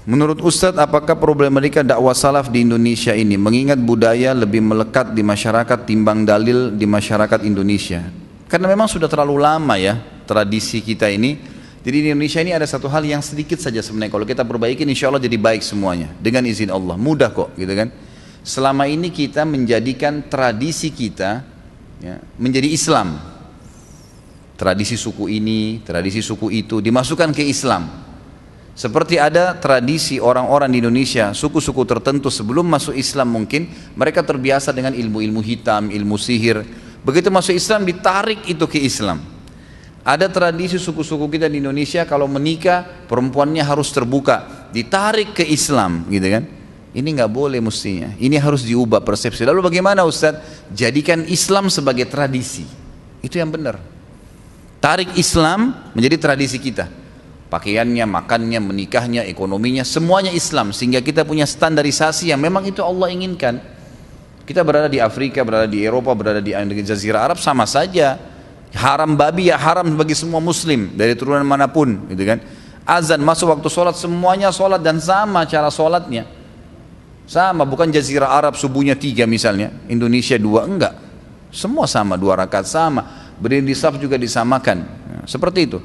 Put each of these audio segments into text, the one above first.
Menurut Ustadz, apakah problematika dakwah salaf di Indonesia ini mengingat budaya lebih melekat di masyarakat timbang dalil di masyarakat Indonesia? Karena memang sudah terlalu lama ya tradisi kita ini. Jadi di Indonesia ini ada satu hal yang sedikit saja sebenarnya. Kalau kita perbaiki insya Allah jadi baik semuanya. Dengan izin Allah, mudah kok gitu kan. Selama ini kita menjadikan tradisi kita ya, menjadi Islam. Tradisi suku ini, tradisi suku itu dimasukkan ke Islam. Seperti ada tradisi orang-orang di Indonesia, suku-suku tertentu sebelum masuk Islam mungkin mereka terbiasa dengan ilmu-ilmu hitam, ilmu sihir. Begitu masuk Islam ditarik itu ke Islam. Ada tradisi suku-suku kita di Indonesia kalau menikah perempuannya harus terbuka, ditarik ke Islam gitu kan. Ini nggak boleh mestinya, ini harus diubah persepsi. Lalu bagaimana Ustadz? Jadikan Islam sebagai tradisi, itu yang benar. Tarik Islam menjadi tradisi kita. Pakaiannya, makannya, menikahnya, ekonominya, semuanya Islam. Sehingga kita punya standarisasi yang memang itu Allah inginkan. Kita berada di Afrika, berada di Eropa, berada di Jazirah Arab, sama saja. Haram babi ya haram bagi semua muslim, dari turunan manapun gitu kan. Azan, masuk waktu sholat, semuanya sholat dan sama cara sholatnya. Sama, bukan Jazirah Arab subuhnya 3 misalnya, Indonesia 2, enggak. Semua sama, 2 rakaat sama. Berdiri di saf juga disamakan. Seperti itu.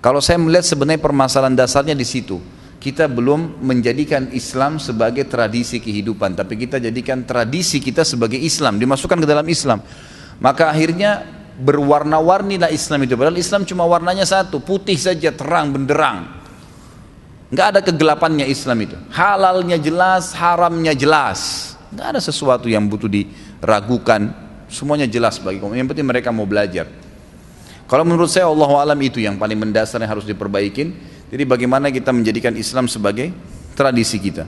Kalau saya melihat sebenarnya permasalahan dasarnya di situ. Kita belum menjadikan Islam sebagai tradisi kehidupan, tapi kita jadikan tradisi kita sebagai Islam, dimasukkan ke dalam Islam. Maka akhirnya berwarna-warnilah Islam itu. Padahal Islam cuma warnanya satu, putih saja, terang benderang. Enggak ada kegelapannya Islam itu. Halalnya jelas, haramnya jelas. Enggak ada sesuatu yang butuh diragukan. Semuanya jelas bagi kaum. Yang penting mereka mau belajar. Kalau menurut saya Allahu alam itu yang paling mendasar yang harus diperbaikin. Jadi bagaimana kita menjadikan Islam sebagai tradisi kita.